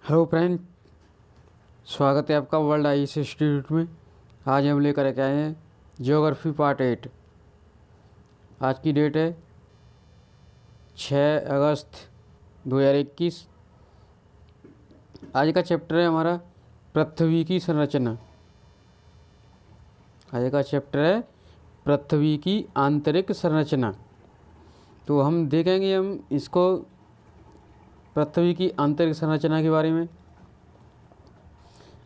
Hello friend, स्वागत है आपका वर्ल्ड आईएएस इंस्टीट्यूट में। आज हम लेकर के आए हैं ज्योग्राफी पार्ट 8। आज की डेट है 6 अगस्त 2021। आज का चैप्टर है हमारा पृथ्वी की संरचना। आज का चैप्टर है पृथ्वी की आंतरिक संरचना। तो हम देखेंगे इसको पृथ्वी की आंतरिक संरचना के बारे में।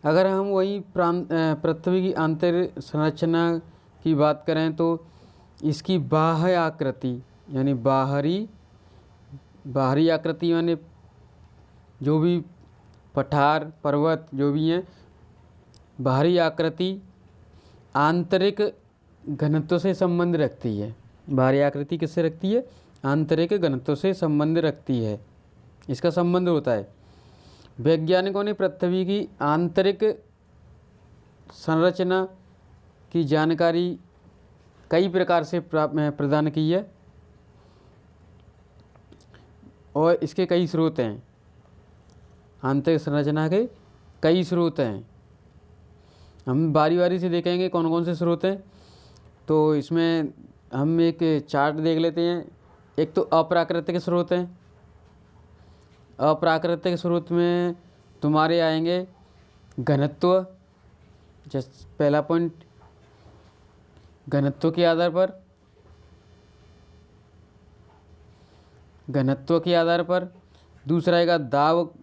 अगर हम वही पृथ्वी की आंतरिक संरचना की बात करें तो इसकी बाह्य आकृति यानी बाहरी आकृति यानी जो भी पठार पर्वत जो भी हैं, बाहरी आकृति आंतरिक घनत्व से संबंध रखती है। बाहरी आकृति किससे रखती है? आंतरिक घनत्व से संबंध रखती है। इसका संबंध होता है। वैज्ञानिकों ने पृथ्वी की आंतरिक संरचना की जानकारी कई प्रकार से प्रदान की है और इसके कई स्रोत हैं। आंतरिक संरचना के कई स्रोत हैं। हम बारी बारी से देखेंगे कौन कौन से स्रोत हैं। तो इसमें हम एक चार्ट देख लेते हैं। एक तो अप्राकृतिक स्रोत हैं। अप्राकृतिक स्रोत में तुम्हारे आएंगे घनत्व। जैसे पहला पॉइंट घनत्व के आधार पर, दूसरा आएगा दाब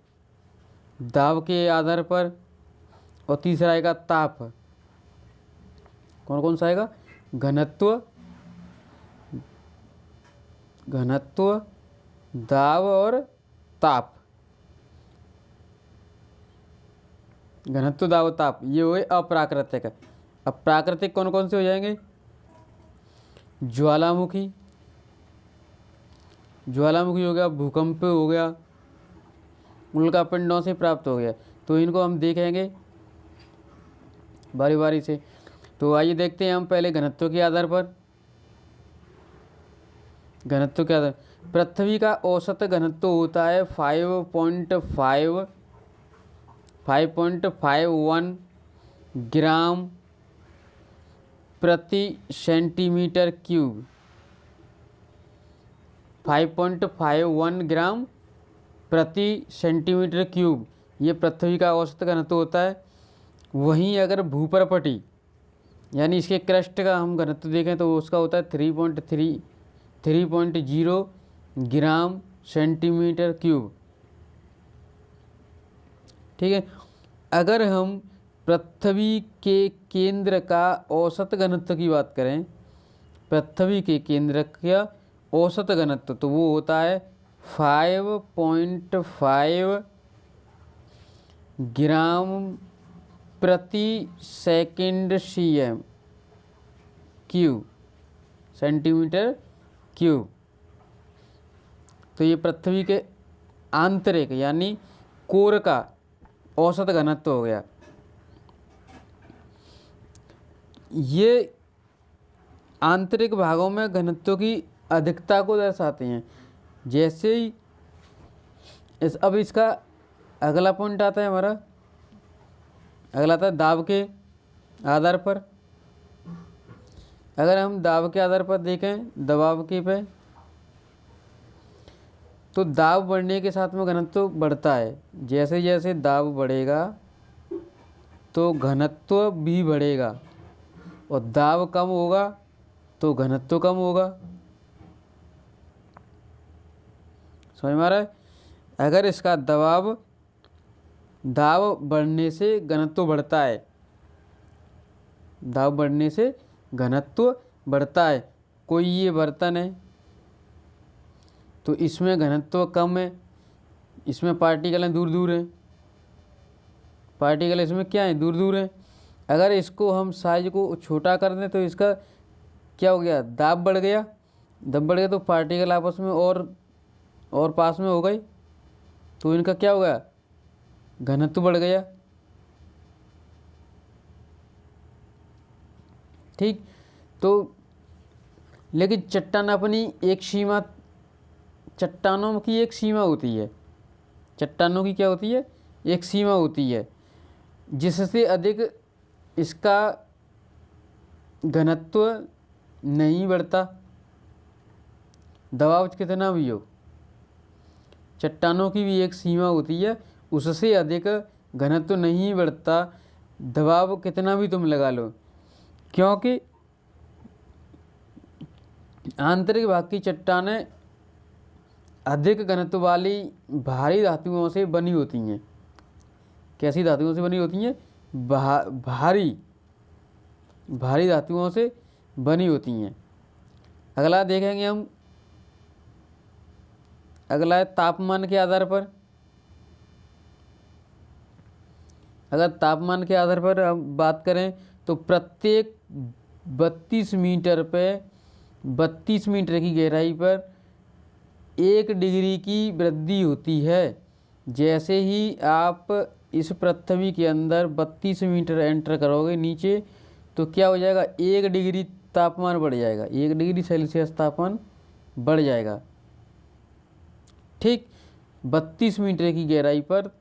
के आधार पर, और तीसरा आएगा ताप। कौन कौन सा आएगा? घनत्व, दाब और ताप। घनत्व, दाब, ताप ये हुए अप्राकृतिक। अब प्राकृतिक कौन कौन से हो जाएंगे? ज्वालामुखी हो गया, भूकंप हो गया, उल्कापिंडों से प्राप्त हो गया। तो इनको हम देखेंगे बारी बारी से। तो आइए देखते हैं हम पहले घनत्व के आधार पर। पृथ्वी का औसत घनत्व होता है 5.51 ग्राम प्रति सेंटीमीटर क्यूब। 5.51 ग्राम प्रति सेंटीमीटर क्यूब ये पृथ्वी का औसत घनत्व होता है। वहीं अगर भूपर्पटी यानी इसके क्रस्ट का हम घनत्व देखें तो उसका होता है 3.0 ग्राम सेंटीमीटर क्यूब। ठीक है। अगर हम पृथ्वी के केंद्र का औसत घनत्व की बात करें, पृथ्वी के केंद्र का औसत घनत्व तो वो होता है 5.5 ग्राम प्रति second cm cube, centimetre cube. तो ये पृथ्वी के आंतरिक यानी कोर का औसत घनत्व हो गया। ये आंतरिक भागों में घनत्व की अधिकता को दर्शाते हैं। जैसे ही अब इसका अगला पॉइंट आता है हमारा, अगला आता है दाब के आधार पर। अगर हम दाब के आधार पर देखें, दबाव के पे, तो दाब बढ़ने के साथ में घनत्व बढ़ता है। जैसे जैसे दाब बढ़ेगा तो घनत्व भी बढ़ेगा, और दाब कम होगा तो घनत्व कम होगा। समझ में आ रहा है? अगर इसका दाब बढ़ने से घनत्व बढ़ता है, दाब बढ़ने से घनत्व बढ़ता है। कोई ये बर्तन है तो इसमें घनत्व कम है, इसमें पार्टिकल दूर दूर हैं, पार्टिकल इसमें क्या है? दूर दूर हैं। अगर इसको हम साइज को छोटा कर दें तो इसका क्या हो गया? दाब बढ़ गया। दाब बढ़ गया तो पार्टिकल आपस में और पास में हो गए, तो इनका क्या हो गया? घनत्व बढ़ गया। ठीक। तो लेकिन चट्टानों की एक सीमा होती है। चट्टानों की क्या होती है? एक सीमा होती है जिससे अधिक इसका घनत्व नहीं बढ़ता, दबाव कितना भी हो। चट्टानों की भी एक सीमा होती है, उससे अधिक घनत्व नहीं बढ़ता, दबाव कितना भी तुम लगा लो, क्योंकि आंतरिक भाग की चट्टानें अधिक घनत्व वाली भारी धातुओं से बनी होती हैं। कैसी धातुओं से बनी होती हैं? भारी धातुओं से बनी होती हैं। अगला देखेंगे हम, अगला है तापमान के आधार पर। अगर तापमान के आधार पर हम बात करें तो प्रत्येक 32 मीटर पे 32 मीटर की गहराई पर 1 डिग्री की वृद्धि होती है। जैसे ही आप इस पृथ्वी के अंदर 32 मीटर एंटर करोगे नीचे, तो क्या हो जाएगा? 1 डिग्री तापमान बढ़ जाएगा, 1 डिग्री सेल्सियस तापमान बढ़ जाएगा। ठीक 32 मीटर की गहराई पर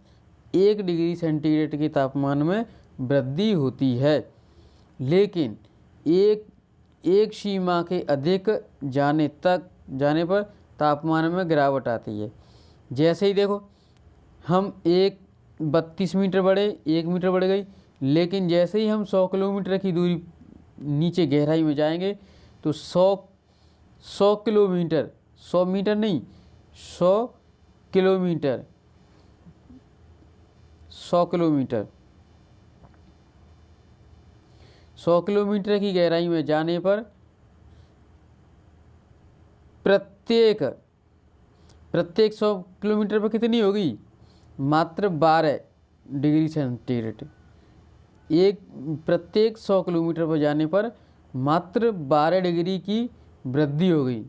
1 डिग्री सेंटीग्रेड के तापमान में वृद्धि होती है। लेकिन एक सीमा के अधिक जाने पर तापमान में गिरावट आती है। जैसे ही देखो हम 32 मीटर बढ़े, 1 मीटर बढ़ गई, लेकिन जैसे ही हम 100 किलोमीटर की दूरी नीचे गहराई में जाएंगे तो 100 किलोमीटर, 100 मीटर नहीं, 100 किलोमीटर, 100 किलोमीटर, 100 किलोमीटर की गहराई में जाने पर प्रत्येक 100 किलोमीटर पर कितनी होगी? मात्र 12 डिग्री सेंटीग्रेड। प्रत्येक 100 किलोमीटर पर जाने पर मात्र 12 डिग्री की वृद्धि हो गई।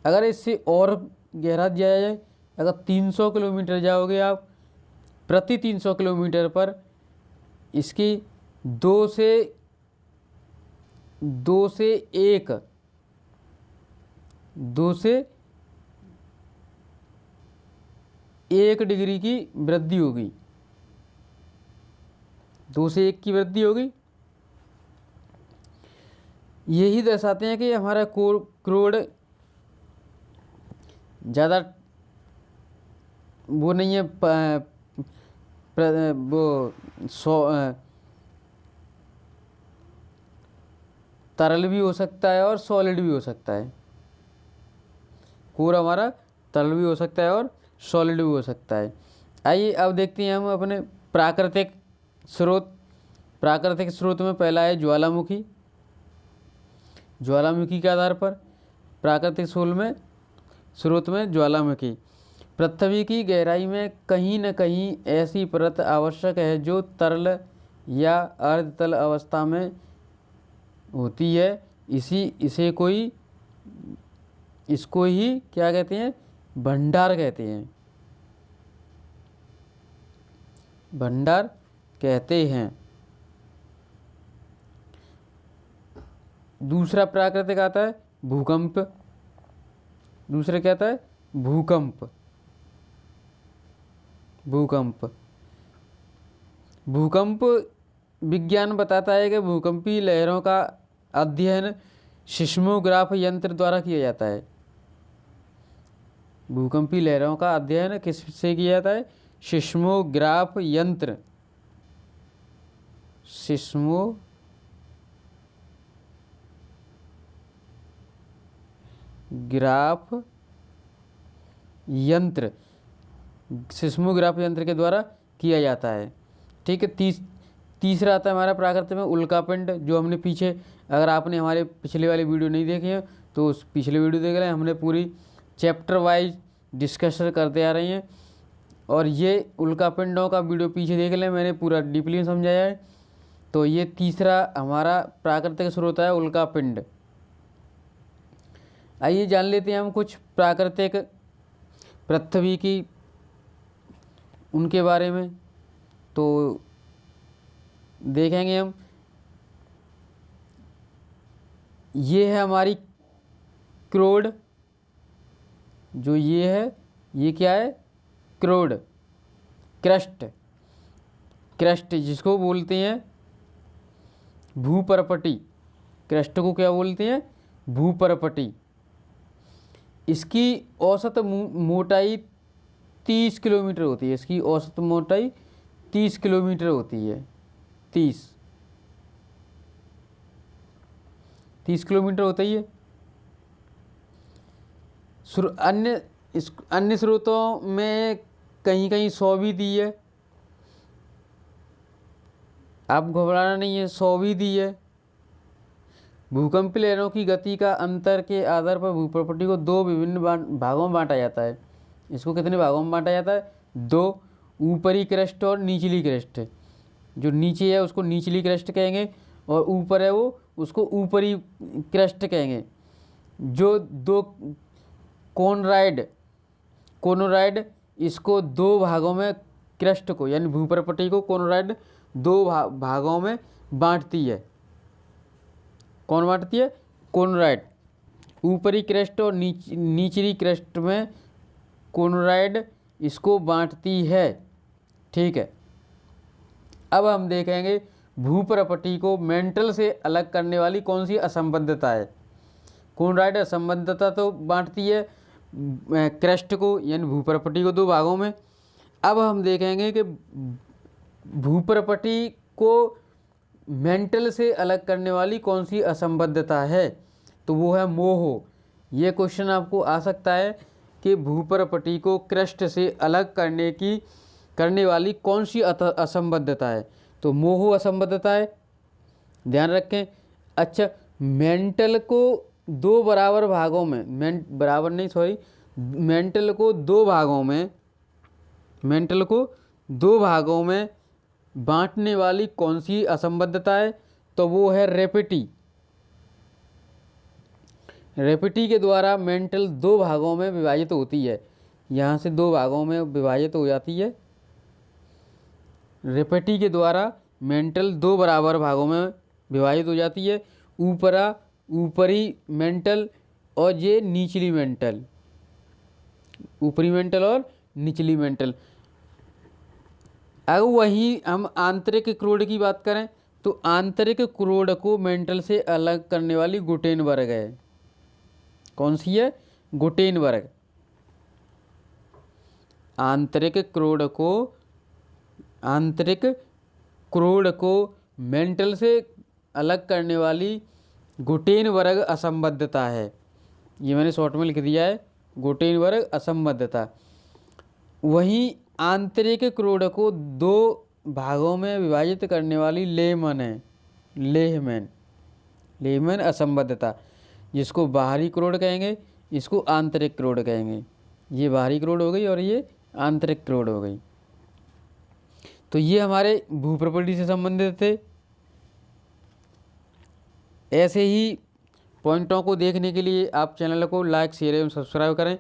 अगर इससे और गहरा जाया जाए, अगर 300 किलोमीटर जाओगे आप, प्रति 300 किलोमीटर पर इसकी 2 से 1 डिग्री की वृद्धि होगी, 2 से 1 की वृद्धि होगी। यही दर्शाते हैं कि हमारा क्रोड ज़्यादा वो नहीं है, वो तरल भी हो सकता है और सॉलिड भी हो सकता है। कोर हमारा तरल भी हो सकता है और सॉलिड भी हो सकता है। आइए अब देखते हैं हम अपने प्राकृतिक स्रोत। प्राकृतिक स्रोत में पहला है ज्वालामुखी। ज्वालामुखी के आधार पर प्राकृतिक स्रोत में ज्वालामुखी। पृथ्वी की गहराई में कहीं न कहीं ऐसी परत आवश्यक है जो तरल या अर्धतल अवस्था में होती है। इसको ही क्या कहते हैं? भंडार कहते हैं, भंडार कहते हैं। दूसरा प्राकृतिक आता है भूकंप। दूसरा क्या आता है? भूकंप। भूकंप विज्ञान बताता है कि भूकंपीय लहरों का अध्ययन सिस्मोग्राफ यंत्र द्वारा किया जाता है। भूकंपीय लहरों का अध्ययन किससे किया जाता है? सिस्मोग्राफ यंत्र। सिस्मोग्राफ यंत्र के द्वारा किया जाता है। ठीक है। तीसरा आता है हमारा प्राकृतिक में उल्कापिंड, जो हमने पीछे, अगर आपने हमारे पिछले वाले वीडियो नहीं देखे हैं तो उस पिछले वीडियो देख लें, हमने पूरी चैप्टर वाइज डिस्कशन करते आ रहे हैं। और ये उल्कापिंडों का वीडियो पीछे देख लें, मैंने पूरा डीपली में समझाया है। तो ये तीसरा हमारा प्राकृतिक स्रोत है उल्कापिंड। आइए जान लेते हैं हम कुछ प्राकृतिक पृथ्वी की उनके बारे में। तो देखेंगे हम, ये है हमारी क्रोड। जो ये है, ये क्या है? क्रोड, क्रस्ट। क्रस्ट जिसको बोलते हैं भूपरपटी, क्रस्ट को क्या बोलते हैं? भूपरपटी। इसकी औसत मोटाई 30 किलोमीटर होती है। इसकी औसत मोटाई 30 किलोमीटर होती है। 30 किलोमीटर होता ही है। अन्य स्रोतों में कहीं कहीं 100 भी दी है। आप घबराना नहीं है, 100 भी दी है। भूकंपीय लहरों की गति का अंतर के आधार पर भूप्रपटी को 2 विभिन्न भागों में बांटा जाता है। इसको कितने भागों में बांटा जाता है? 2, ऊपरी क्रस्ट और निचली क्रस्ट। जो नीचे है उसको निचली क्रस्ट कहेंगे और ऊपर है वो उसको ऊपरी क्रस्ट कहेंगे। जो 2 कोनोराइड इसको 2 भागों में, क्रस्ट को यानी भूप्रपटी को कोनोराइड 2 भागों में बांटती है। कौन बांटती है? कोनोराइड। ऊपरी क्रस्ट और निचली क्रस्ट में कोनोराइड इसको बांटती है। ठीक है। अब हम देखेंगे भूप्रपटी को मेंटल से अलग करने वाली कौन सी असंबद्धता है। कोनोराइड असंबद्धता तो बांटती है क्रस्ट को यानी भूप्रपटी को 2 भागों में। अब हम देखेंगे कि भूप्रपटी को मेंटल से अलग करने वाली कौन सी असंबद्धता है, तो वो है मोह। ये क्वेश्चन आपको आ सकता है कि भूप्रपटी को क्रस्ट से अलग करने वाली कौन सी असंबद्धता है, तो मोह असंबद्धता है। ध्यान रखें। अच्छा, मेंटल को 2 बराबर भागों में, मेंटल को 2 भागों में बांटने वाली कौन सी असंबद्धता है, तो वो है रेपिटी। रेपिटी के द्वारा मेंटल 2 भागों में विभाजित होती है। यहाँ से 2 भागों में विभाजित हो जाती है। रेपिटी के द्वारा मेंटल 2 बराबर भागों में विभाजित हो जाती है। ऊपरी मेंटल और ये निचली मेंटल, ऊपरी मेंटल और निचली मेंटल। अगर वही हम आंतरिक क्रोड की बात करें तो आंतरिक क्रोड को मेंटल से अलग करने वाली गुटेनबर्ग है। कौन सी है? गुटेनबर्ग। आंतरिक क्रोड को मेंटल से अलग करने वाली गुटेनबर्ग असंबद्धता है। ये मैंने शॉर्ट में लिख दिया है, गुटेनबर्ग असंबद्धता। वहीं आंतरिक क्रोड को 2 भागों में विभाजित करने वाली लेहमैन असंबद्धता, जिसको बाहरी क्रोड कहेंगे, इसको आंतरिक क्रोड कहेंगे। ये बाहरी क्रोड हो गई और ये आंतरिक क्रोड हो गई। तो ये हमारे भूप्रपटी से संबंधित थे। ऐसे ही पॉइंटों को देखने के लिए आप चैनल को लाइक, शेयर एवं सब्सक्राइब करें।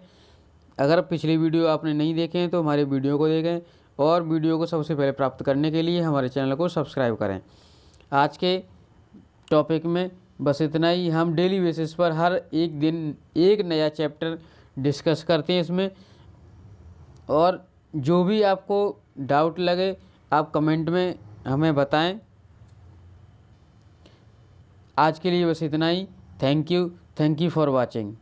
अगर पिछली वीडियो आपने नहीं देखे हैं तो हमारे वीडियो को देखें और वीडियो को सबसे पहले प्राप्त करने के लिए हमारे चैनल को सब्सक्राइब करें। आज के टॉपिक में बस इतना ही। हम डेली बेसिस पर हर एक दिन एक नया चैप्टर डिस्कस करते हैं इसमें, और जो भी आपको डाउट लगे आप कमेंट में हमें बताएं। आज के लिए बस इतना ही। Thank you for watching.